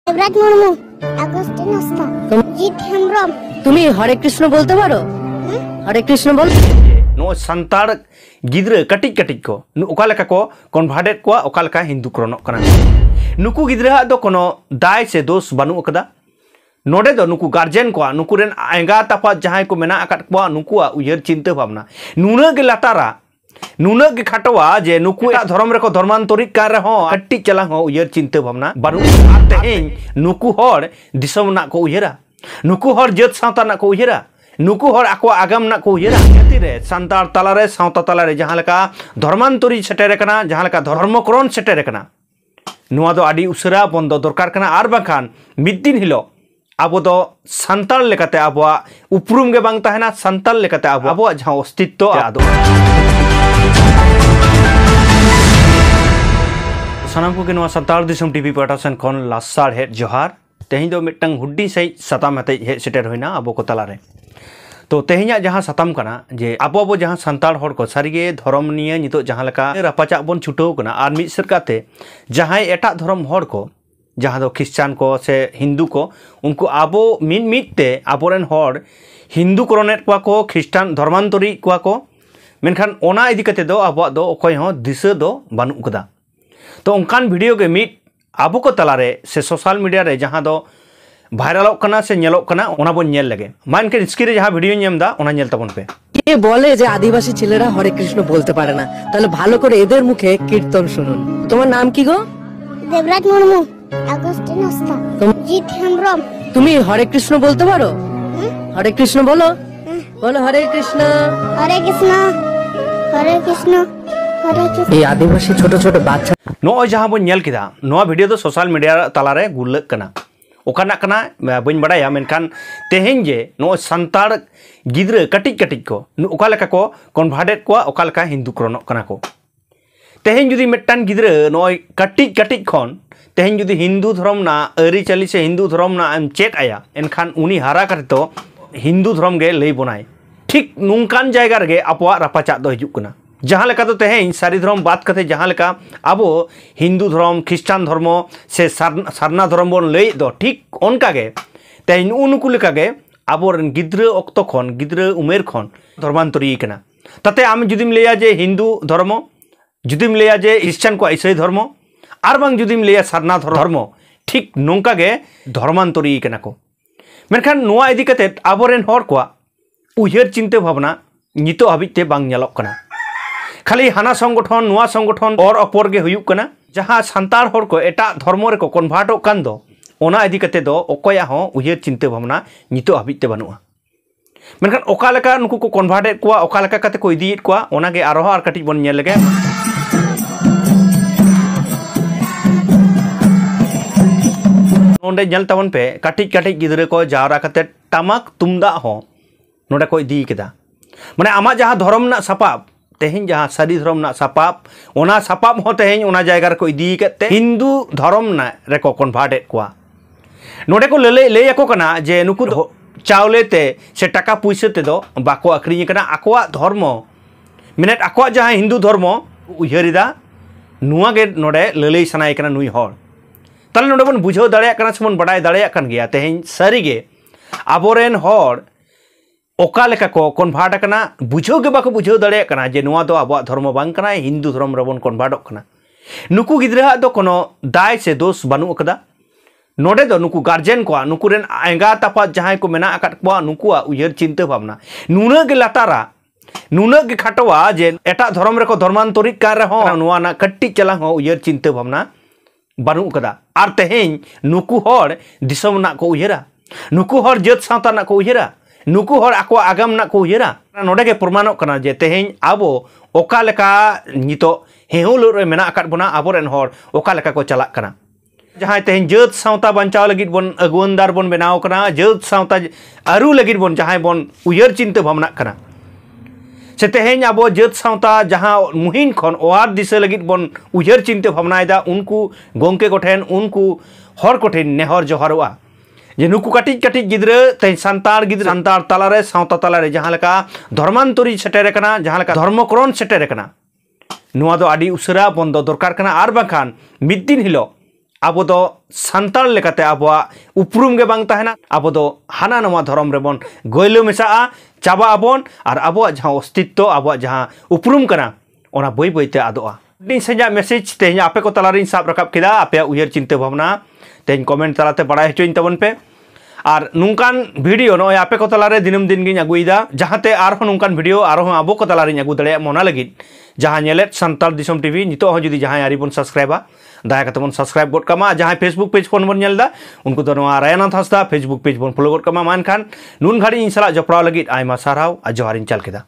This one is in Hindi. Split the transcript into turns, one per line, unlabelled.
দেবরাজ মুর্মু, আগস্টিন হাসদা, জিৎ হেমব্রম।
তুমি হরে কৃষ্ণ বলতে পারো? হরে কৃষ্ণ বল।
नो संताड़ गिद्रे कटिक कटिक को ओकालेका को कन्भार्टेड को ओकालेका हिंदू क्रोनक कना नुकु गिद्रे दो कोनो दाय से दोष बानु अकदा नोडे दो नुकु गार्जियन को नुकु रेन एंगा तापा जहां को मेना अकट को नुकु उयहर चिंता भावना नुना गे लातारा नुना गे खाटवा जे नुकु धर्म रे को धर्मांतरित कार हो कट्टी चला हो उयहर चिंता भावना बानु आते नुकु हर दिसम ना को उयहरा नुकु हर जत सावता ना को उयहरा नुकु हर आको आगाम ना को उयहरा रे संतार तलारे सावता तलारे जहां लेका धर्मांतरी सेटेर कना जहां लेका धर्मकरण सेटेर कना नुआ दो आदि उसरा बंद दरकार कना आर बाखान मिद दिन हिलो आबो दो संताल लेकाते आबोआ उपरुम गे बांग ताहेना संताल लेकाते आबोआ जहां अस्तित्व आदो सनाम को के नुआ संताल दिसम टीवी पाटासन कोन लासार हे जोहार तेहिं दो मिटंग हुड्डी सही सताम हते हे सेटेर होइना आबो को तलारे तो तेहिया जहाँ सताम कना जे आबो आबो जहाँ संताल हर को सारिगे धर्म निये नितो जहाँ लेका रापाचा बन छुटो कना आर मिद सरकाते जहाँ एटा धर्म हर को जहाँ दो ख्रिस्टान को से हिंदू को उनको आबो मिन मिदते आबोरेन हर हिंदू करोनेट को ख्रिस्टान धर्मांतरी को मेनखान ओना इदी कते दो आबो दो ओखय हो दिशा दो बानु कदा तो उनकान वीडियो के मिद आबो को तलारे से सोशल मीडिया रे जहाँ दो ভাইরালক কানা সে নেলক কানা ওনা বন নেল লাগে মানকে স্ক্রিনে যাহা ভিডিও নেমদা ওনা নেল তাবন পে
কে বলে যে আদিবাসী ছেলেরা হরে কৃষ্ণ বলতে পারে না তাহলে ভালো করে এদের মুখে কীর্তন শুনুন। তোমার নাম কি গো?
দেবরাজ মুর্মু, আগস্টিন হাসদা, জিৎ হেমব্রম।
তুমি হরে কৃষ্ণ বলতে পারো? হরে কৃষ্ণ বলো, বলো হরে কৃষ্ণ।
হরে কৃষ্ণ, হরে কৃষ্ণ, হরে কৃষ্ণ।
এই আদিবাসী ছোট ছোট বাচ্চা
নো যাহা বন নেল কিদা নো ভিডিও দো সোশ্যাল মিডিয়া তালারে গুলক কানা ओकाना कना बन बड़ाया मेनखान तेहें जे नो संताड़ गिद्रे कटिक कटिक को ओकालेका को कन्भार्टेड को ओकालेका हिंदू क्रोनक कना को तेहें जुदी मिट्टान गिद्रे नो कटिक कटिक खन तेहें जुदी हिंदू धर्म ना अरी चली से हिंदू धर्म ना एम चेक आया एनखान उनी हारा करते तो हिंदू धर्म गे लई बनाय ठीक नुंकान जायगा रे आपवा रापाचा दो हिजुक कना जहाँ लेका तो तेहें सारी धर्म बात करते जहाँ लेका आबो हिंदू धर्म ख्रिस्टान धर्म से सारना धर्म बन लई दो ठीक उनका गे तेहें उनको लेका गे आबोरन गिद्रे अक्तो खन गिद्रे उमेर खन धर्मांतरी कना ताते आम जुदिम लेया जे हिंदू धर्म जुदिम लेया जे ख्रिस्टान को ईसाई धर्म आर बांग जुदिम लेया सारना धर्म ठीक नोंका गे धर्मांतरी कना को मेनखान नोआ इदी कते आबोरेन हर को उयहर चिंता भावना नितो हाबिते बांग नेलक कना खाली हाना संगठन नुआ संगठन और अपर गे हुयुक कना जहाँ संतार हर को एटा धर्म रे को कन्भार्टक कान दो ओना इदी कते दो ओकया हो उयहर चिंता भावना नितो हाबिते बानुआ मेनखान ओका लेका नुकु को कन्भार्टेड को ओका लेका कते को इदीत को ओना गे आरो आर कटिज बन नेल लगे नोंडे नेल ताबन पे कटिज कटिज गिदरे को जावरा कते टमाक तुमदा हो नोडे को इदी केदा माने आमा जहाँ धर्म ना सपाब तेहें जहाँ सारी धर्म ना सपाप ओना सपाप हो तेहें ओना जायगा को इदी करते हिंदू धर्म ना रेको कन्भार्टेड को नोडे को ले को कना जे नुकु चावले ते से टाका पुइसे ते दो बाको आक्रिኝ कना आकोआ धर्म मिनट आकोआ जहाँ हिंदू धर्म उयहरिदा नुआ गे नोडे ललई सनाय कना नुई हर ताले नोडे बन बुझाव दाड़ेया कना से बन बडाय दाड़ेया कन गया तेहें सारीगे आबोरेन हर ओका लेका को कन्भार्ट कना बुझाव गे बाको बुझाव दाड़ेया कना जे नुआ दो आबो धर्म बांग कना हिंदू धर्म रबन कन्भार्टक कना नुकु गिद्रा दो कोनो दाय से दोष बानु अकदा नोडे दो नुकु गार्जियन को नुकु रेन एंगा तापा जहां को मेना अकट को नुकु उयहर चिंता भावना नुना गे लातारा नुना गे खाटवा जे एटा धर्म रे को धर्मांतरित कार हो नुआ ना कट्टी चला हो उयहर चिंता भावना बानु अकदा आर तेहें नुकु हर दिसम ना को उयहरा नुकु हर जत सावता ना को उयहरा नुकु हर आको आगाम ना को उयहरा नोडे गे प्रमाणक कना जे तेहें आबो ओका लेका नितो हेहुलो रे मेना अकट बना आबोरेन हर ओका लेका को चलाक कना जहाँ तेहें जत सावता बंचाव लगित बन अगुवनदार बन बनाव कना जत सावता आरु लगित बन जहाँ बन उयहर चिंता भावना कना से तेहें आबो जत सावता जहाँ मुहिन खन ओआर दिशा लगित बन उयहर चिंता भावनायदा उनको गोंके कोठेन उनको हर कोठेन नेहर जोहारोआ जे नुकु कटिज कटिज गिद्रे तेहें संतार गिद्रे संतार तलारे सावता तलारे जहाँ लेका धर्मांतरी सेटेर कना जहाँ लेका धर्मकरण सेटेर कना नुआ दो आदि उसरा बंद दरकार कना आर बाखान मिद दिन हिलो abo do santal lekate abo uprum ge bang tahena abo do hana nawa dhorom rebon goilo mesaa chaba abon ar abo jaha ostitto abo jaha uprum kana ona boi boi te adoa din seja message tehnya ape ko talarin sab rakap kida ape uyar cinta bhavna tehny comment talate badai hochoin tabon pe R নুনকান video নয় আপে কতলারে দিনম দিন গিন আগুইদা যাহাতে আরহ নুনকান ভিডিও আরহ আবো কতলারিন আগু দাড়ে মনা লাগিত যাহা নেলেট সান্তাল দিসম টিভি নিতো হ যদি যাহা আরিবন সাবস্ক্রাইবা দায়া কাতে বন সাবস্ক্রাইব গট কামা যাহা ফেসবুক পেজ ফোন বন নেলदा उनको तो नवा रायनाथ हंसदा फेसबुक पेज बन फॉलो गट कामा मान खान नुन घाड़ी इन सला जपराव लगित आयमा साराव आ जोहारिन चाल केदा।